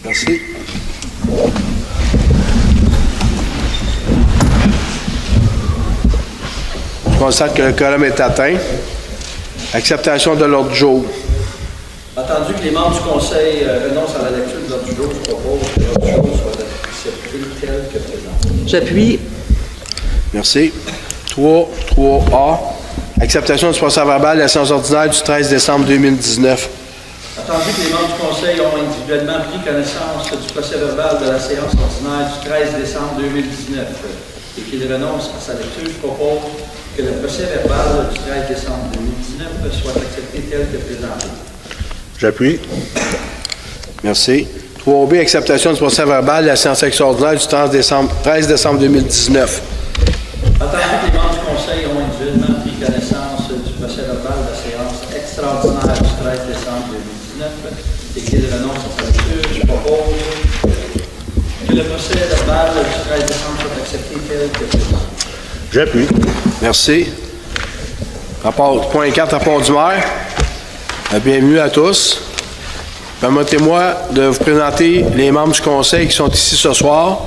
Merci. Je constate que le quorum est atteint. Acceptation de l'ordre du jour. Entendu que les membres du Conseil renoncent à la lecture de l'ordre du jour, je propose que l'ordre du jour soit accepté tel que présenté. J'appuie. Merci. 3A. Acceptation du procès-verbal de la séance ordinaire du 13 décembre 2019. Entendu que les membres du Conseil ont individuellement pris connaissance du procès-verbal de la séance ordinaire du 13 décembre 2019 et qu'ils renoncent à sa lecture, je propose que le procès-verbal du 13 décembre 2019 soit accepté tel que présenté. J'appuie. Merci. 3B. Acceptation du procès-verbal de la séance extraordinaire du 13 décembre 2019. Entendu que les membres du Conseil ont individuellement pris connaissance du procès-verbal de la séance extraordinaire du 13 décembre 2019 et qu'ils renoncent à sa lecture, je propose que le procès-verbal du 13 décembre soit accepté tel que présenté. J'appuie. Merci. Point 4, rapport du maire. Bienvenue à tous. Permettez-moi de vous présenter les membres du Conseil qui sont ici ce soir.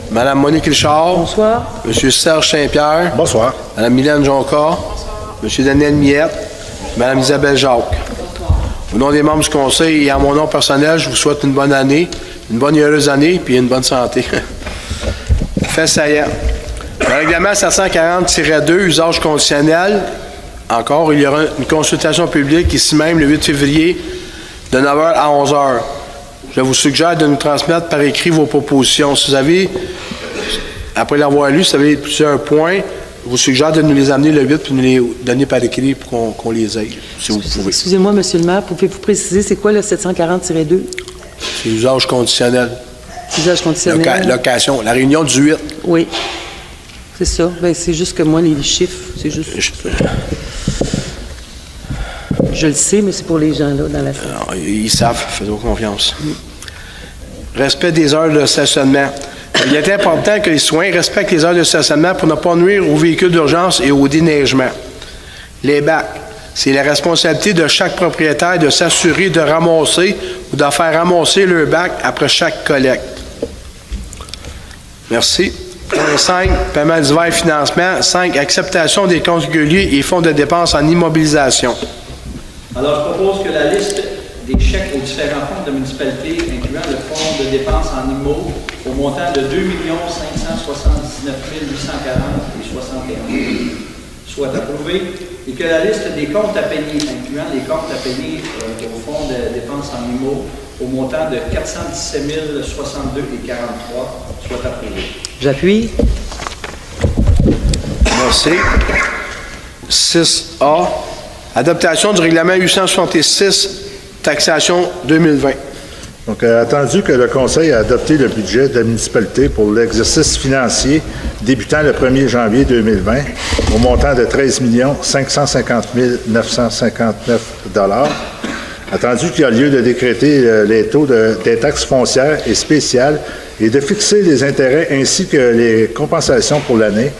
Mme Monique Richard. Bonsoir. M. Serge Saint-Pierre. Bonsoir. Mme Mylène Jonca. Bonsoir. M. Daniel Miette. Mme Isabelle Jacques. Au nom des membres du Conseil et à mon nom personnel, je vous souhaite une bonne année, une bonne et heureuse année, puis une bonne santé. Fait saillant. Le règlement 740-2, usage conditionnel. Encore, il y aura une consultation publique ici même le 8 février de 9h à 11h. Je vous suggère de nous transmettre par écrit vos propositions. Si vous avez, après l'avoir lu, si vous avez plusieurs points, je vous suggère de nous les amener le 8 puis nous les donner par écrit pour qu'on les aille, si vous pouvez. Excusez-moi, Monsieur le maire, pouvez-vous préciser c'est quoi le 740-2? C'est usage conditionnel. Usage conditionnel. Location. La réunion du 8. Oui. C'est ça. Ben, c'est juste que moi, les chiffres, c'est juste. Je le sais, mais c'est pour les gens là dans la salle. Non, ils savent, faites-vous confiance. Respect des heures de stationnement. Il est important que les citoyens respectent les heures de stationnement pour ne pas nuire aux véhicules d'urgence et au déneigement. Les bacs. C'est la responsabilité de chaque propriétaire de s'assurer de ramasser ou de faire ramasser leur bac après chaque collecte. Merci. Point 5, paiement divers et financement. 5, acceptation des comptes réguliers et fonds de dépenses en immobilisation. Alors, je propose que la liste des chèques aux différents fonds de municipalité, incluant le fonds de dépenses en IMO, au montant de 2 579 840 et 61 soit approuvée, et que la liste des comptes à payer, incluant les comptes à payer au fonds de dépenses en IMO, au montant de 417 062 et 43 soit approuvée. J'appuie. Merci. 6A. Adaptation du règlement 866, taxation 2020. Donc, attendu que le Conseil a adopté le budget de la municipalité pour l'exercice financier débutant le 1er janvier 2020 au montant de 13 550 959 $, attendu qu'il y a lieu de décréter les taux des taxes foncières et spéciales et de fixer les intérêts ainsi que les compensations pour l'année.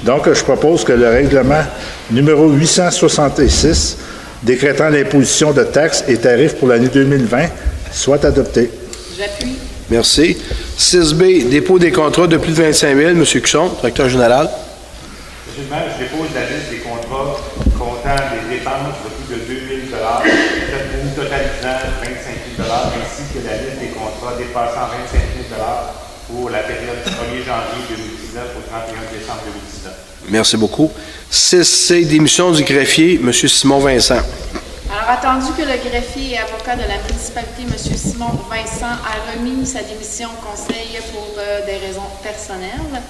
Donc, je propose que le règlement numéro 866, décrétant l'imposition de taxes et tarifs pour l'année 2020, soit adopté. J'appuie. Merci. 6B, dépôt des contrats de plus de 25 000. M. Cusson, directeur général. Monsieur le maire, je dépose la liste des contrats comptant des dépenses de plus de 2 000 totalisant 25 000 ainsi que la liste des contrats dépassant 25 000 pour la période du 1er janvier 2019 au 31 décembre 2019. Merci beaucoup. 6C, démission du greffier, M. Simon Vincent. Alors, attendu que le greffier et avocat de la municipalité, M. Simon Vincent, a remis sa démission au conseil pour des raisons personnelles,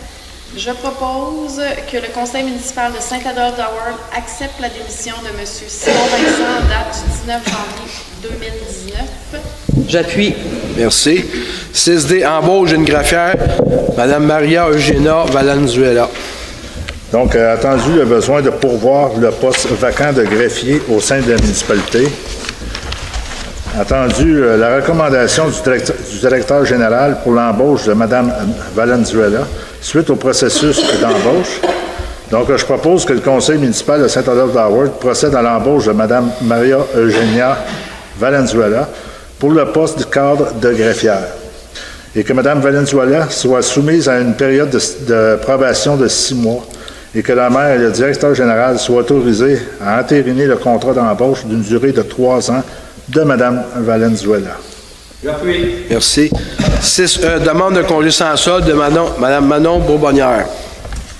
je propose que le conseil municipal de Saint-Adolphe-d'Howard accepte la démission de M. Simon Vincent en date du 19 janvier 2019. J'appuie. Merci. 6D, embauche d'une greffière, Mme Maria Eugenia Valenzuela. Donc, attendu le besoin de pourvoir le poste vacant de greffier au sein de la municipalité. Attendu la recommandation du directeur général pour l'embauche de Mme Valenzuela suite au processus d'embauche. Donc, je propose que le conseil municipal de Saint-Adolphe-d'Howard procède à l'embauche de Mme Maria Eugenia Valenzuela pour le poste de cadre de greffière et que Mme Valenzuela soit soumise à une période de probation de 6 mois et que la maire et le directeur général soient autorisés à entériner le contrat d'embauche d'une durée de 3 ans de Mme Valenzuela. J'appuie. Merci. 6E, demande de congé sans solde de Mme Manon Bourbonnière.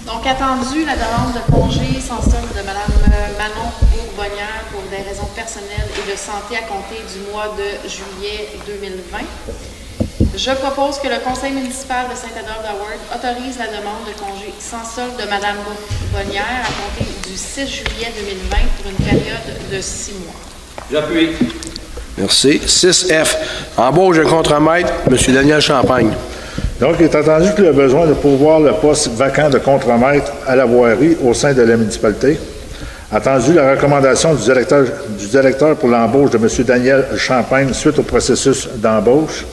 Donc, attendu la demande de congé sans solde de Mme Manon Bourbonnière pour des raisons personnelles et de santé à compter du mois de juillet 2020. Je propose que le conseil municipal de Saint-Adolphe-d'Howard autorise la demande de congé sans solde de Mme Bourbonnière à compter du 6 juillet 2020 pour une période de 6 mois. J'appuie. Merci. 6F, embauche de contremaître, M. Daniel Champagne. Donc, il est entendu qu'il y a besoin de pourvoir le poste vacant de contremaître à la voirie au sein de la municipalité. Attendu la recommandation du directeur pour l'embauche de M. Daniel Champagne suite au processus d'embauche.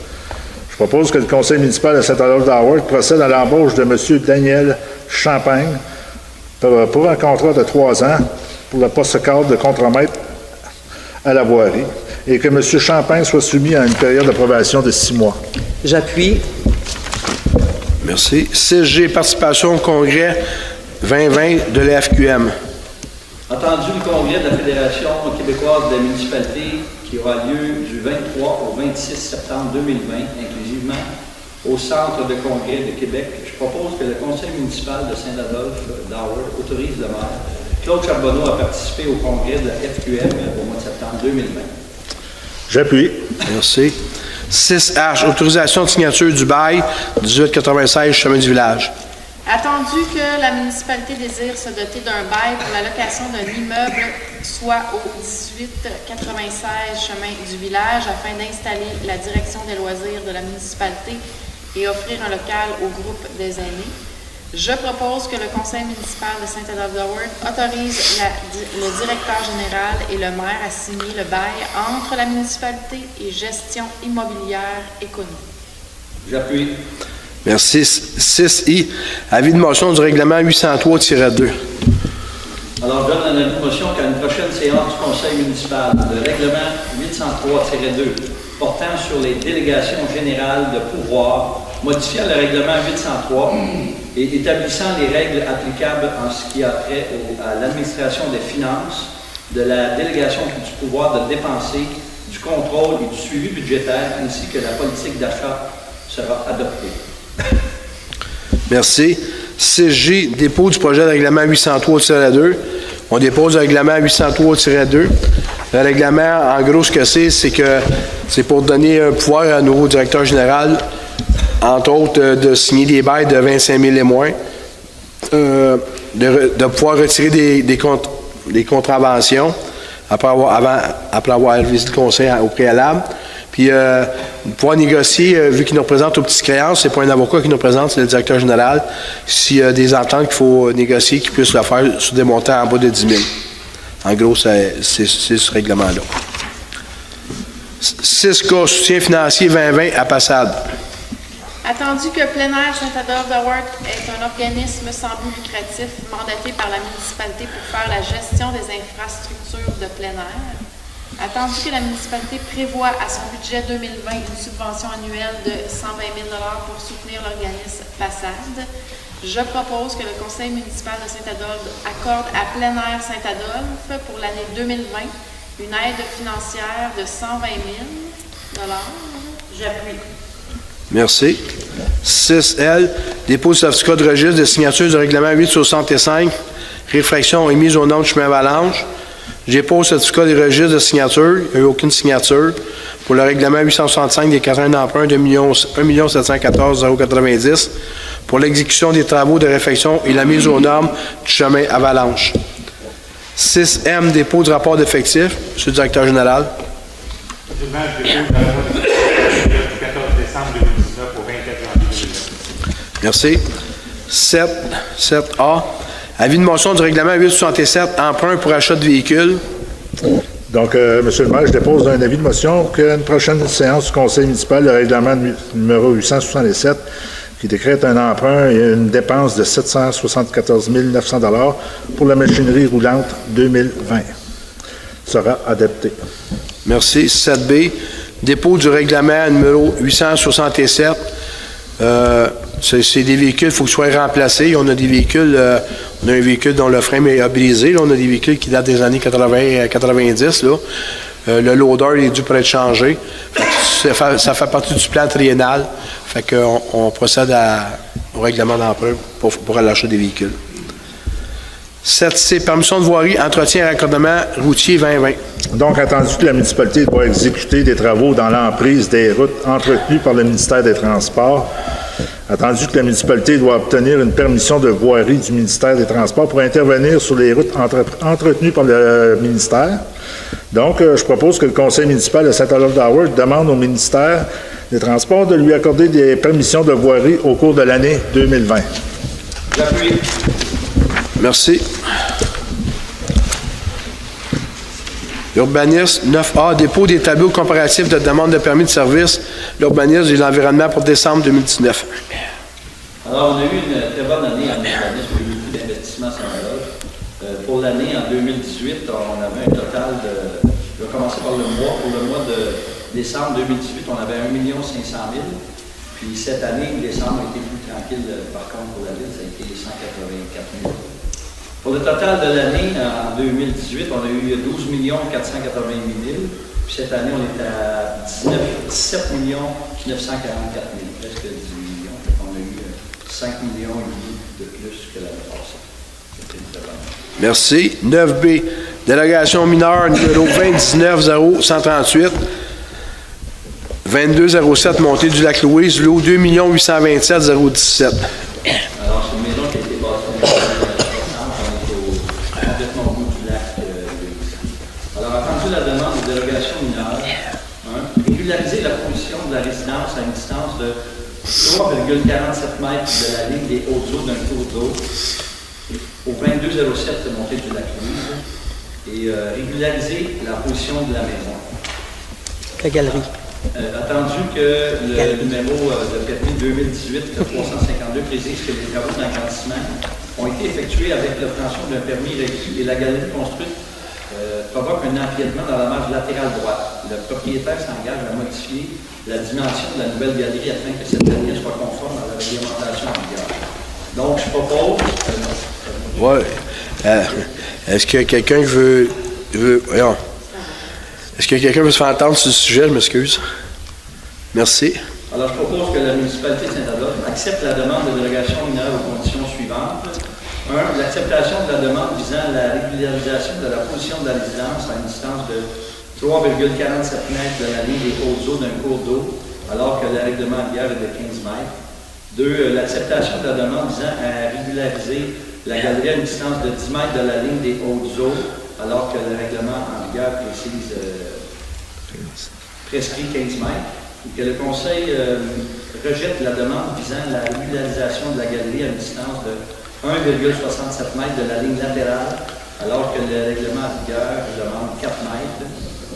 Je propose que le conseil municipal de Saint-Adolphe-d'Howard procède à l'embauche de M. Daniel Champagne pour un contrat de 3 ans pour le poste cadre de contremaître à la voirie et que M. Champagne soit soumis à une période de probation de 6 mois. J'appuie. Merci. 6G, participation au congrès 2020 de la FQM. Entendu le congrès de la Fédération québécoise des municipalités qui aura lieu du 23 au 26 septembre 2020, inclusivement au Centre de congrès de Québec, je propose que le conseil municipal de Saint-Adolphe-d'Howard autorise le maire Claude Charbonneau à participer au congrès de la FQM au mois de septembre 2020. J'appuie. Merci. 6H, autorisation de signature du bail 1896 Chemin du Village. Attendu que la municipalité désire se doter d'un bail pour la location d'un immeuble, soit au 1896 Chemin du Village, afin d'installer la direction des loisirs de la municipalité et offrir un local au groupe des aînés, je propose que le conseil municipal de Saint-Adolphe-d'Howard autorise le directeur général et le maire à signer le bail entre la municipalité et Gestion immobilière économique. J'appuie. Merci. 6I, avis de motion du règlement 803-2. Alors, je donne un avis de motion qu'à une prochaine séance du conseil municipal, le règlement 803-2 portant sur les délégations générales de pouvoir, modifiant le règlement 803 et établissant les règles applicables en ce qui a trait à l'administration des finances, de la délégation du pouvoir de dépenser, du contrôle et du suivi budgétaire, ainsi que la politique d'achat sera adoptée. Merci. 6G, dépôt du projet de règlement 803-2. On dépose le règlement 803-2. Le règlement, en gros, ce que c'est que c'est pour donner un pouvoir à un nouveau directeur général, entre autres, de signer des bails de 25 000 et moins, de pouvoir retirer des contraventions après avoir visité le conseil au préalable, puis de pouvoir négocier, vu qu'il nous représente aux petites créances, c'est pas un avocat qui nous représente, c'est le directeur général, s'il y a des ententes qu'il faut négocier, qu'il puisse le faire sur des montants en bas de 10 000. En gros, c'est ce règlement-là. 6K, soutien financier 2020 à Passade. Attendu que Plein Air Saint-Adolphe-d'Howard est un organisme sans but lucratif mandaté par la municipalité pour faire la gestion des infrastructures de plein air. Attendu que la municipalité prévoit à son budget 2020 une subvention annuelle de 120 000 $ pour soutenir l'organisme Passade, je propose que le conseil municipal de Saint-Adolphe accorde à Plein Air Saint-Adolphe pour l'année 2020 une aide financière de 120 000 $. J'appuie. Merci. 6L, dépôt de certificat de registre de signature du règlement 865, réfraction et mise au nom de chemin Avalanche. Dépose le certificat de registre de signature, il n'y a eu aucune signature, pour le règlement 865 des 80 d'emprunt de 1 714 090 pour l'exécution des travaux de réfection et la mise aux normes du chemin Avalanche. 6M, dépôt du rapport d'effectifs. Monsieur le directeur général. Président, je dépose la loi du 14 décembre 2019 au 24 janvier 2019. Merci. 7A, avis de motion du règlement 867, emprunt pour achat de véhicules. Donc, Monsieur le maire, je dépose un avis de motion qu'une prochaine séance du conseil municipal, le règlement numéro 867, qui décrète un emprunt et une dépense de 774 900 $ pour la machinerie roulante 2020, sera adopté. Merci. 7B, Dépôt du règlement numéro 867. C'est des véhicules, il faut qu'ils soient remplacés. On a des véhicules, on a un véhicule dont le frame est brisé. Là, on a des véhicules qui datent des années 80-90. Le loader est dû pour être changé. Ça fait partie du plan triennal. Fait qu'on procède au règlement d'emprunt pour l'achat des véhicules. 7C, permission de voirie, entretien et raccordement routier 2020. Donc, attendu que la municipalité doit exécuter des travaux dans l'emprise des routes entretenues par le ministère des Transports, attendu que la municipalité doit obtenir une permission de voirie du ministère des Transports pour intervenir sur les routes entretenues par le ministère. Donc, je propose que le conseil municipal de Saint-Olof-d'Howard demande au ministère des Transports de lui accorder des permissions de voirie au cours de l'année 2020. J'appuie. Merci. L'urbanisme, 9A, dépôt des tableaux comparatifs de demande de permis de service, l'urbanisme et l'environnement pour décembre 2019. Alors, on a eu une très bonne année en urbanisme, il y a eu beaucoup d'investissements sur la loge. Pour l'année, en 2018, on avait un total de... Je vais commencer par le mois. Pour le mois de décembre 2018, on avait 1 500 000. Puis cette année, décembre a été plus tranquille. Par contre, pour la ville, ça a été 184 000. Pour le total de l'année, en 2018, on a eu 12 488 000. Puis cette année, on est à 17 944 000, presque 18 millions. On a eu 5 millions et demi de plus que l'année passée. C'était une très bonne année. Merci. 9B, délégation mineure numéro 290138, 2207, montée du lac Louise, lot 2 827 017. Alors, c'est une maison qui a été bâtie en 1960, on est complètement au bout du lac Louise. Alors, attendu la demande de délégation mineure, régulariser la position de la résidence à une distance de 3,47 mètres de la ligne des hautes eaux d'un cours d'eau au 2207 de montée du lac Louise et régulariser la position de la maison. La galerie. Attendu que le numéro de permis 2018-352 précise que les travaux d'agrandissement ont été effectués avec l'obtention d'un permis requis et la galerie construite provoque un empiètement dans la marge latérale droite. Le propriétaire s'engage à modifier la dimension de la nouvelle galerie afin que cette dernière soit conforme à la réglementation en vigueur. Donc, je propose... Oui. Est-ce qu'il y a quelqu'un qui veut voyons. Est-ce que quelqu'un veut se faire entendre sur ce sujet? Je m'excuse. Merci. Alors, je propose que la municipalité de Saint-Adolphe accepte la demande de délégation mineure aux conditions suivantes. 1. L'acceptation de la demande visant la régularisation de la position de la résidence à une distance de 3,47 mètres de la ligne des hautes eaux d'un cours d'eau, alors que le règlement en vigueur est de 15 mètres. 2. L'acceptation de la demande visant à régulariser la galerie à une distance de 10 mètres de la ligne des hautes eaux, alors que le règlement en vigueur prescrit 15 mètres, et que le Conseil rejette la demande visant la régularisation de la galerie à une distance de 1,67 mètres de la ligne latérale, alors que le règlement en vigueur demande 4 mètres,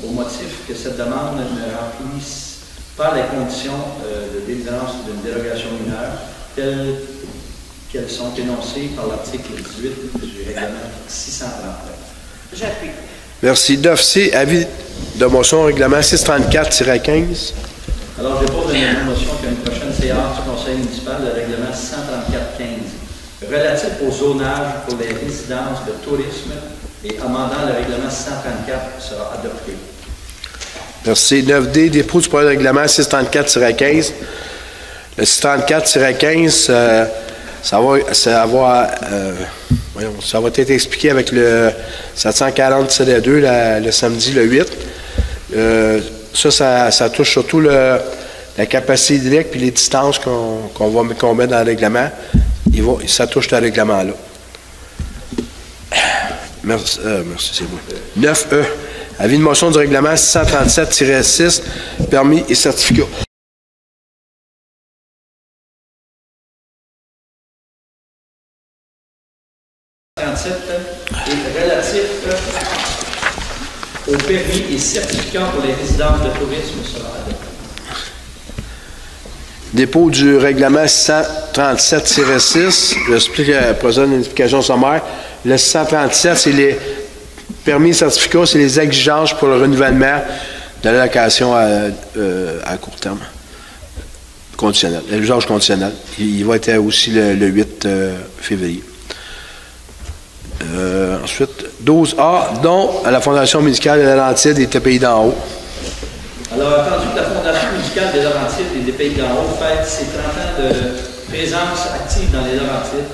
au motif que cette demande ne remplisse pas les conditions de délivrance d'une dérogation mineure telles qu'elles sont énoncées par l'article 18 du règlement 639. J'appuie. Merci. 9C, avis de motion au règlement 634-15. Alors, je dépose une motion qu'à une prochaine séance du Conseil municipal, le règlement 634-15, relatif au zonage pour les résidences de tourisme et amendant le règlement 634 sera adopté. Merci. 9D, dépôt du projet de règlement 634-15. Le 634-15, ça va être expliqué avec le 740-2 le samedi, le 8. Ça touche surtout la capacité hydrique puis les distances qu'on met dans le règlement. Ça touche le règlement-là. Merci, c'est bon. 9E, avis de motion du règlement 637-6, permis et certificats. Est relatif aux permis et certificats pour les résidences de tourisme sera adopté. Dépôt du règlement 137-6, j'explique le procédure d'une explication sommaire. Le 637, c'est les permis et certificats, c'est les exigences pour le renouvellement de l'allocation à court terme. Conditionnel. L'usage conditionnel. Il va être aussi le 8 février. Ensuite, 12A, don à la Fondation médicale de Laurentides et des Pays d'en haut. Alors, attendu que la Fondation médicale des Laurentides et des Pays d'en haut fête ses 30 ans de présence active dans les Laurentides,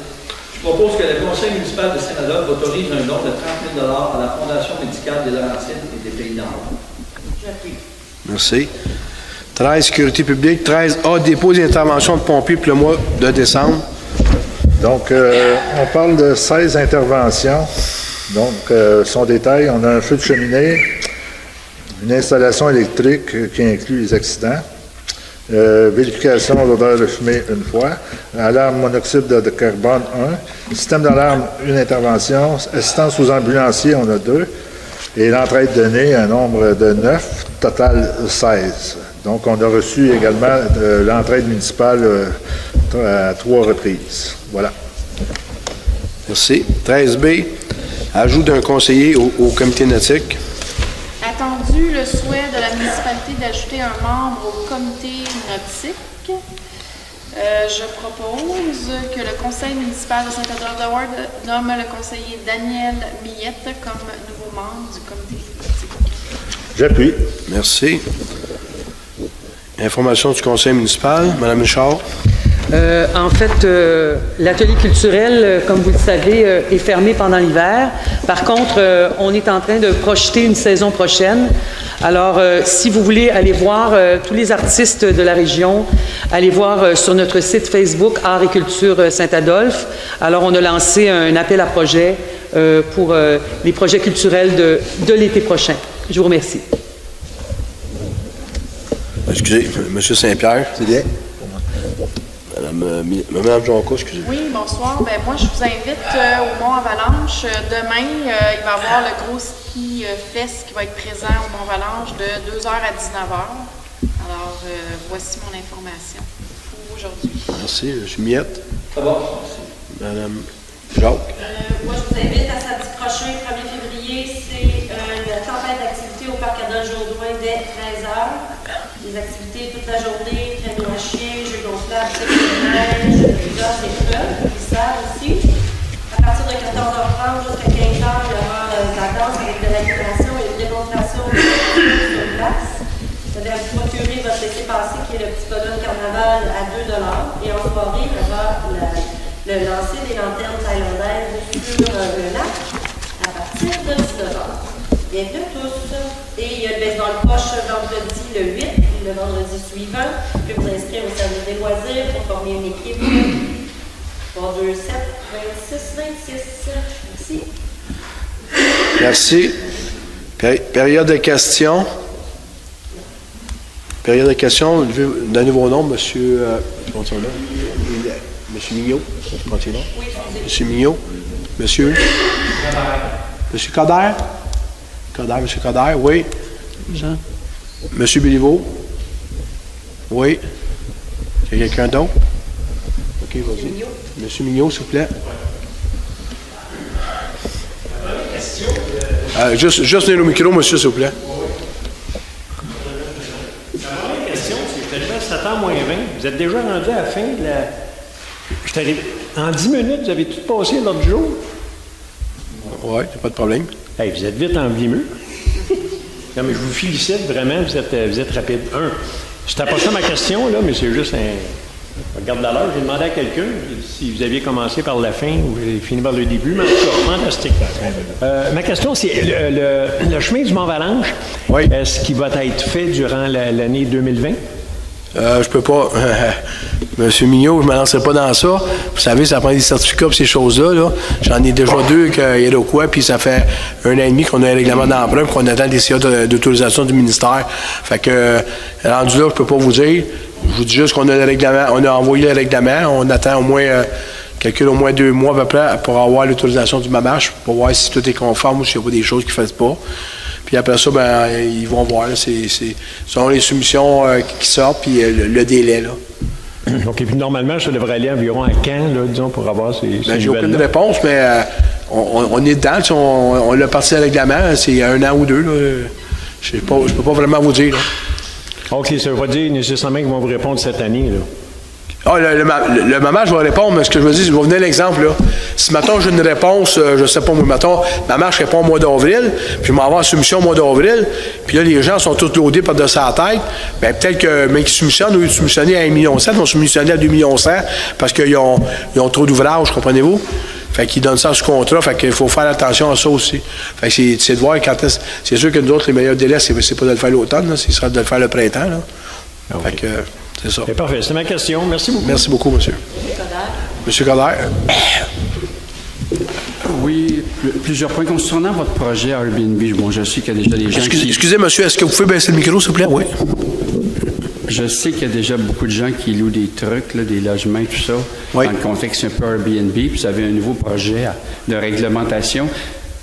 je propose que le Conseil municipal de Saint-Adolphe autorise un don de 30 000 $ à la Fondation médicale des Laurentides et des Pays d'en haut. J'appuie. Merci. 13, sécurité publique. 13A, dépôt d'intervention de pompiers pour le mois de décembre. Donc, on parle de 16 interventions. Donc, son détail, on a un feu de cheminée, une installation électrique qui inclut les accidents, vérification d'odeur de fumée une fois, alarme monoxyde de carbone 1, système d'alarme une intervention, assistance aux ambulanciers, on a 2, et l'entraide de nez, un nombre de 9, total 16. Donc, on a reçu également l'entraide municipale à 3 reprises. Voilà. Merci. 13B, ajout d'un conseiller au comité nautique. Attendu le souhait de la municipalité d'ajouter un membre au comité nautique. Je propose que le conseil municipal de Saint-Adolphe-de-Ward nomme le conseiller Daniel Millette comme nouveau membre du comité nautique. J'appuie. Merci. Information du conseil municipal. Mme Richard. En fait, l'atelier culturel, comme vous le savez, est fermé pendant l'hiver. Par contre, on est en train de projeter une saison prochaine. Alors, si vous voulez aller voir tous les artistes de la région, allez voir sur notre site Facebook Art et Culture Saint-Adolphe. Alors, on a lancé un appel à projets pour les projets culturels de l'été prochain. Je vous remercie. Excusez, M. Saint-Pierre. C'est bien. Mme Jonca, excusez. Oui, bonsoir. Ben, moi, je vous invite au Mont-Avalanche. Demain, il va y avoir le gros ski fest qui va être présent au Mont-Avalanche de 2h à 19h. Alors, voici mon information pour aujourd'hui. Merci. M. Miette. Ça va? Mme Jacques. Moi, je vous invite à samedi prochain, 1er février, c'est la tempête d'activité au Parc Adolphe-Jourdouin dès 13h. Des activités toute la journée, traîneau à chien, jeux gonflables, cycle de neige, plusieurs épreuves, glissades aussi. À partir de 14h30 jusqu'à 15h, il y aura de la danse avec de l'animation et une démonstration de sur place. Vous allez vous procurer votre laissez-passer qui est le petit bonhomme carnaval à 2 $. Et en soirée, il y aura le lancer des lanternes thaïlandaises sur le lac à partir de 19h. Bienvenue à tous. Et il y a le baseball poche vendredi le 8 et le vendredi suivant. Vous pouvez vous inscrire au service des loisirs pour former une équipe. 3, 2, 7, 26, 26. Merci. Merci. Période de questions. Période de questions. D'un nouveau nom, M. Monsieur Mignot. Oui, M. Mignot. Monsieur. Monsieur Coder. M. Coder, oui. Jean. M. Béliveau. Oui. Il y a quelqu'un d'autre? OK, vas-y. M. Mignot, s'il vous plaît. Juste tenez le micro, monsieur, s'il vous plaît. La question, c'est que je à 7h moins 20. Vous êtes déjà rendu à la fin de la... En 10 minutes, vous avez tout passé l'autre jour? Oui, pas de problème. Hey, vous êtes vite envenimeux. Non, mais je vous félicite vraiment, vous êtes rapide. C'était pas ça ma question, là, mais c'est juste un... Regarde l'heure, j'ai demandé à quelqu'un si vous aviez commencé par la fin ou vous avez fini par le début, mais en tout cas, fantastique. Ma question, c'est le chemin du Mont-Avalanche, oui. Est-ce qu'il va être fait durant l'année 2020? Je peux pas. Monsieur Mignot, je ne me lancerai pas dans ça. Vous savez, ça prend des certificats pour ces choses-là. Là. J'en ai déjà 2 qu'il y a de quoi, puis ça fait 1 an et demi qu'on a un règlement d'emprunt, puis qu'on attend des CA d'autorisation du ministère. Fait que, rendu là, je ne peux pas vous dire. Je vous dis juste qu'on a le règlement, on a envoyé le règlement. On attend au moins, calcule au moins 2 mois à peu près pour avoir l'autorisation du MAMACH, pour voir si tout est conforme ou s'il n'y a pas des choses qui ne fassent pas. Puis après ça, ben, ils vont voir. C'est selon les soumissions qui sortent, puis le délai. Là. OK. Puis normalement, ça devrait aller environ à quand, là, disons, pour avoir ces nouvelles-là? J'ai aucune réponse, mais on est dedans. On l'a parti le règlement, c'est 1 an ou 2. Là. Je peux pas vraiment vous dire. Là. OK, ça ne veut pas dire nécessairement qu'ils vont vous répondre cette année, là. Ah, le moment, je vais répondre, mais ce que je veux dire, je vais vous donner l'exemple, là. Si, mettons, j'ai une réponse, je sais pas, moi, mettons, ma marche répond au mois d'avril, puis je vais avoir une soumission au mois d'avril, puis là, les gens sont tous loadés par-dessus la tête, bien, peut-être que, mais qui soumissionnent, au lieu de soumissionner à 1,7 million, ils vont soumissionner à 2,5 millions parce qu'ils ont trop d'ouvrages, comprenez-vous? Fait qu'ils donnent ça sous contrat, fait qu'il faut faire attention à ça aussi. Fait que c'est de voir quand est-ce... C'est sûr que nous autres, les meilleurs délais, c'est pas de le faire l'automne, ce serait de le faire le printemps, là. Okay. Fait que... C'est ça. Parfait. C'est ma question. Merci beaucoup. Merci beaucoup, monsieur. Monsieur Coderre. Oui, plusieurs points. Concernant votre projet Airbnb, bon, je sais qu'il y a déjà des gens Excusez, monsieur, est-ce que vous pouvez baisser le micro, s'il vous plaît? Oui. Je sais qu'il y a déjà beaucoup de gens qui louent des trucs, là, des logements, tout ça, dans le contexte un peu Airbnb, puis vous avez un nouveau projet de réglementation.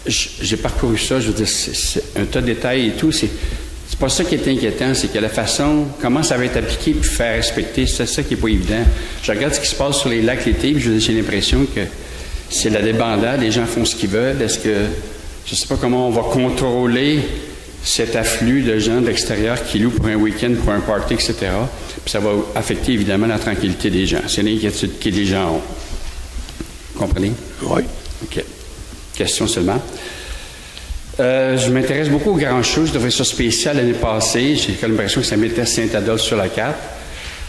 J'ai parcouru ça, je veux dire, c'est un tas de détails et tout, c'est pas ça qui est inquiétant, c'est que la façon, comment ça va être appliqué puis faire respecter, c'est ça qui n'est pas évident. Je regarde ce qui se passe sur les lacs l'été, puis j'ai l'impression que c'est la débandade, les gens font ce qu'ils veulent. Est-ce que, je ne sais pas comment on va contrôler cet afflux de gens de l'extérieur qui louent pour un week-end, pour un party, etc. Puis ça va affecter évidemment la tranquillité des gens. C'est l'inquiétude que les gens ont. Vous comprenez? Oui. OK. Question seulement. Je m'intéresse beaucoup aux grands shows. Je devais ça spécial l'année passée. J'ai l'impression que ça mettait Saint-Adolphe sur la carte.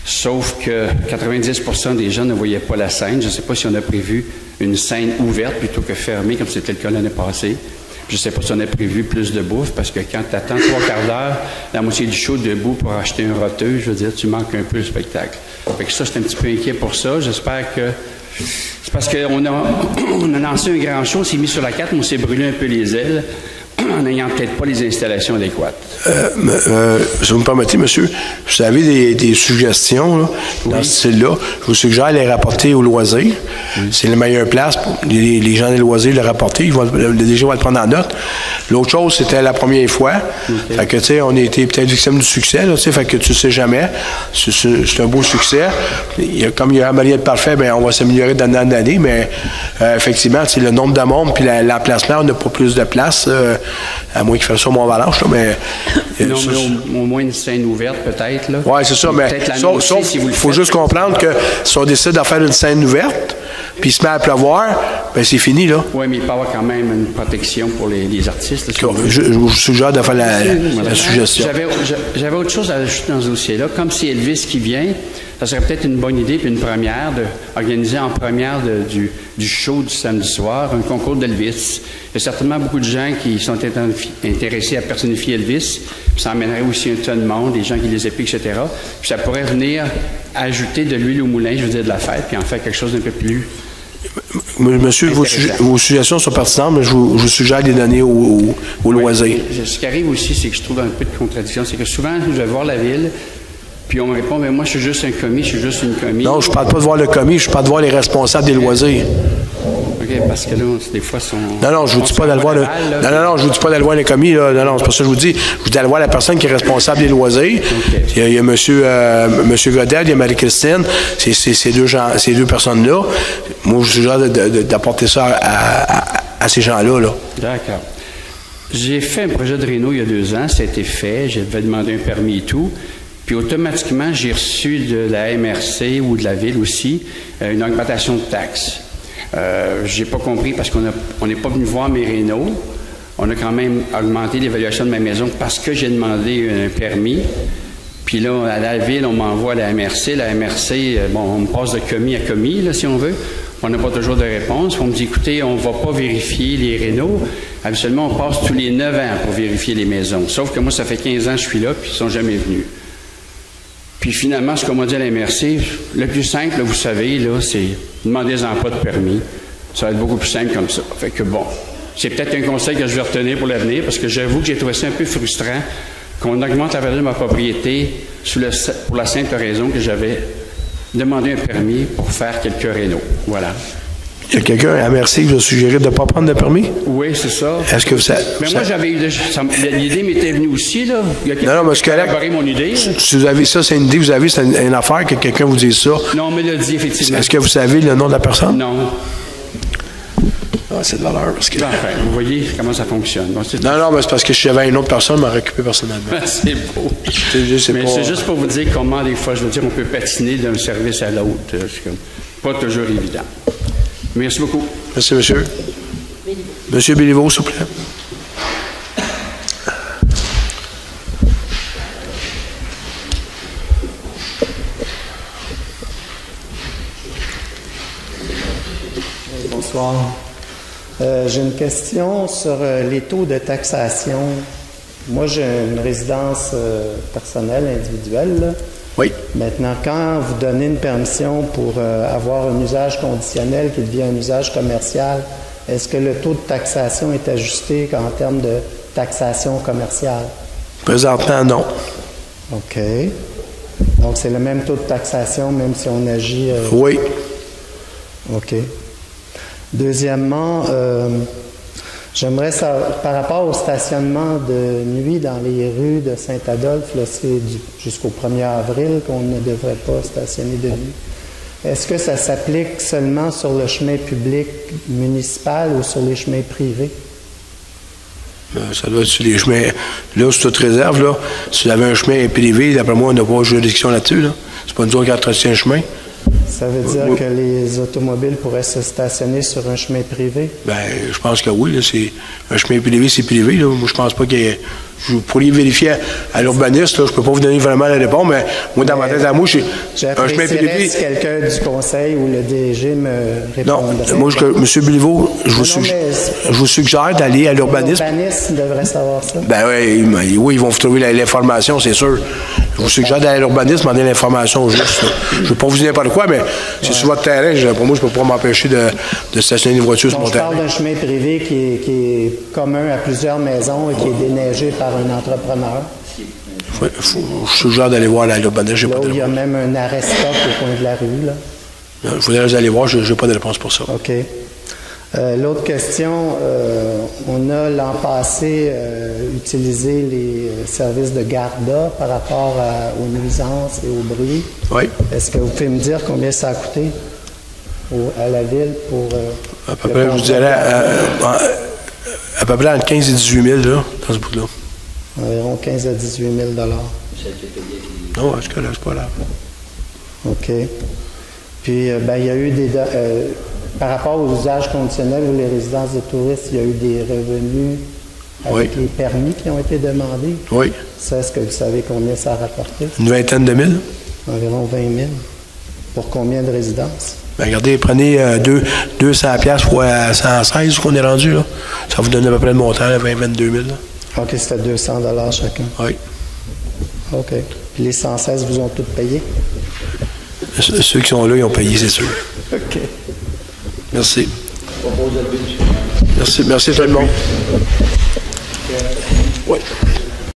Sauf que 90% des gens ne voyaient pas la scène. Je ne sais pas si on a prévu une scène ouverte plutôt que fermée, comme c'était le cas l'année passée. Je ne sais pas si on a prévu plus de bouffe, parce que quand tu attends 3 quarts d'heure, la moitié du show debout pour acheter un roteux, je veux dire, tu manques un peu le spectacle. Fait que ça, j'étais un petit peu inquiet pour ça. J'espère que... C'est parce qu'on a lancé un grand show, on s'est mis sur la carte, mais on s'est brûlé un peu les ailes en n'ayant peut-être pas les installations adéquates. Si vous me permettez, monsieur, vous avez des suggestions là, dans ce style-là. Je vous suggère de les rapporter au loisir. C'est la meilleure place pour les gens des loisirs de le rapporter. Le DG va le prendre en note. L'autre chose, c'était la première fois. Fait que, tu sais, on a été peut-être victime du succès, là, tu sais, fait que tu sais jamais. C'est un beau succès. Comme il y a un moyen de parfait, bien, on va s'améliorer d'année en année, mais effectivement, le nombre de monde puis l'emplacement, on n'a pas plus de place. À moins qu'il fasse ça au Mont-Valanche, là, mais... Non, mais au moins une scène ouverte, peut-être, là. Oui, c'est ça, mais sauf il faut juste comprendre que si on décide de faire une scène ouverte, puis il se met à pleuvoir, bien, c'est fini, là. Oui, mais il peut y avoir quand même une protection pour les artistes. Là, si je vous suggère de faire la suggestion. J'avais autre chose à ajouter dans ce dossier-là. Comme c'est Elvis qui vient, ça serait peut-être une bonne idée, puis une première, d'organiser en première du show du samedi soir, un concours d'Elvis. Il y a certainement beaucoup de gens qui sont intéressés à personnifier Elvis, puis ça amènerait aussi un ton de monde, des gens qui les épient, etc. Puis ça pourrait venir ajouter de l'huile au moulin, je veux dire, de la fête, puis en faire quelque chose d'un peu plus... Monsieur, vos suggestions sont pertinentes, mais je vous suggère de les donner au loisir. Ce qui arrive aussi, c'est que je trouve un peu de contradiction, c'est que souvent, je vais voir la ville, puis on me répond, mais moi, je suis juste un commis, je suis juste une commis. Non, je ne parle pas de voir le commis, je parle de voir les responsables des loisirs. OK, parce que là, des fois, sont... Non, je vous dis pas d'aller voir le... Non, je vous dis pas d'aller voir les commis, là. Non, c'est pas ça que je vous dis. Je vous dis d'aller voir la personne qui est responsable des loisirs. Okay. Il y a monsieur Godel, il y a Marie-Christine. C'est ces deux personnes-là. Moi, je vous suggère d'apporter ça à ces gens-là, là. D'accord. J'ai fait un projet de réno il y a 2 ans. Ça a été fait. J'avais demandé un permis et tout. Puis automatiquement, j'ai reçu de la MRC ou de la ville aussi une augmentation de taxes. J'ai pas compris parce qu'on n'est pas venu voir mes rénaux. On a quand même augmenté l'évaluation de ma maison parce que j'ai demandé un permis. Puis là, à la ville, on m'envoie à la MRC. La MRC, on me passe de commis à commis, là, si on veut. On n'a pas toujours de réponse. On me dit, écoutez, on ne va pas vérifier les rénaux. Habituellement, on passe tous les 9 ans pour vérifier les maisons. Sauf que moi, ça fait 15 ans que je suis là, puis ils ne sont jamais venus. Puis finalement, ce qu'on m'a dit à la MRC, le plus simple, là, vous savez, là, c'est demandez-en pas de permis. Ça va être beaucoup plus simple comme ça. Fait que bon, c'est peut-être un conseil que je vais retenir pour l'avenir, parce que j'avoue que j'ai trouvé ça un peu frustrant qu'on augmente la valeur de ma propriété pour la simple raison que j'avais demandé un permis pour faire quelques rénaux. Voilà. Il y a quelqu'un à MRC qui vous a suggéré de ne pas prendre de permis? Oui, c'est ça. Est-ce que vous savez... Mais moi, j'avais eu... L'idée m'était venue aussi, là. Il y a quelqu'un qui a élaboré mon idée. Si vous avez ça, c'est une idée, vous avez, c'est une affaire que quelqu'un vous dise ça. Non, on me l'a dit, effectivement. Est-ce que vous savez le nom de la personne? Non. c'est de valeur. Parce que... Enfin, vous voyez comment ça fonctionne. Bon, non, mais c'est parce que si j'avais une autre personne, m'en occuper personnellement. C'est beau. C'est juste pour vous dire comment, des fois, je veux dire, on peut patiner d'un service à l'autre. C'est comme pas toujours évident. Merci beaucoup. Merci, monsieur. Monsieur Béliveau, s'il vous plaît. Bonsoir. J'ai une question sur les taux de taxation. Moi, j'ai une résidence personnelle, individuelle. Là. Oui. Maintenant, quand vous donnez une permission pour avoir un usage conditionnel qui devient un usage commercial, est-ce que le taux de taxation est ajusté en termes de taxation commerciale? Présentement, non. OK. Donc, c'est le même taux de taxation, même si on agit... Oui. OK. Deuxièmement, j'aimerais savoir, par rapport au stationnement de nuit dans les rues de Saint-Adolphe, là, c'est jusqu'au 1er avril qu'on ne devrait pas stationner de nuit. Est-ce que ça s'applique seulement sur le chemin public municipal ou sur les chemins privés? Ça doit être sur les chemins. Là, c'est toute réserve. Là. Si vous avez un chemin privé, d'après moi, on n'a pas de juridiction là-dessus. Là. C'est pas nous autres qui entretient le chemin. Ça veut dire que les automobiles pourraient se stationner sur un chemin privé? Bien, je pense que oui. Là, c'est un chemin privé, c'est privé. Là. Moi, je pense pas qu'il y ait... Vous pourriez vérifier à l'urbaniste. Là, je peux pas vous donner vraiment la réponse, mais moi, dans ma tête à moi, c'est un chemin privé. Si quelqu'un du conseil ou le DG me répondrait. Non, moi, M. Béliveau, je vous suggère d'aller à l'urbanisme. L'urbanisme devrait savoir ça. Ben oui, ils vont vous trouver l'information, c'est sûr. Je vous suggère d'aller à l'urbanisme, demander l'information juste. Là. Je ne veux pas vous dire n'importe quoi, mais c'est sur votre terrain. Pour moi, je ne peux pas m'empêcher de stationner une voiture sur mon terrain. Je parle d'un chemin privé qui est commun à plusieurs maisons et qui est déneigé par un entrepreneur. Je suggère d'aller voir à l'urbanisme. Là où il y a même un arrêt-stop au coin de la rue. Là. Il faudrait aller voir, je n'ai pas de réponse pour ça. OK. L'autre question, on a l'an passé utilisé les services de Garda par rapport aux nuisances et au bruit. Oui. Est-ce que vous pouvez me dire combien ça a coûté à la ville pour... à peu près, je vous dirais, à peu près entre 15 et 18 000 là, dans ce bout-là. Environ 15 à 18 000 Non, est-ce que là, c'est pas là? OK. Puis, il y a eu des... par rapport aux usages conditionnels ou les résidences de touristes, il y a eu des revenus avec les permis qui ont été demandés. Oui. Ça, est-ce que vous savez combien ça a rapporté? Une vingtaine de mille. Environ 20 000. Pour combien de résidences? Bien, regardez, prenez 200 piastres fois 116 qu'on est rendu, là. Ça vous donne à peu près le montant, 22 000. Là. OK, c'était 200 $ chacun. Oui. OK. Puis les 116 vous ont tous payé? Ceux qui sont là, ils ont payé, c'est sûr. OK. Merci. Merci tout le monde. Oui.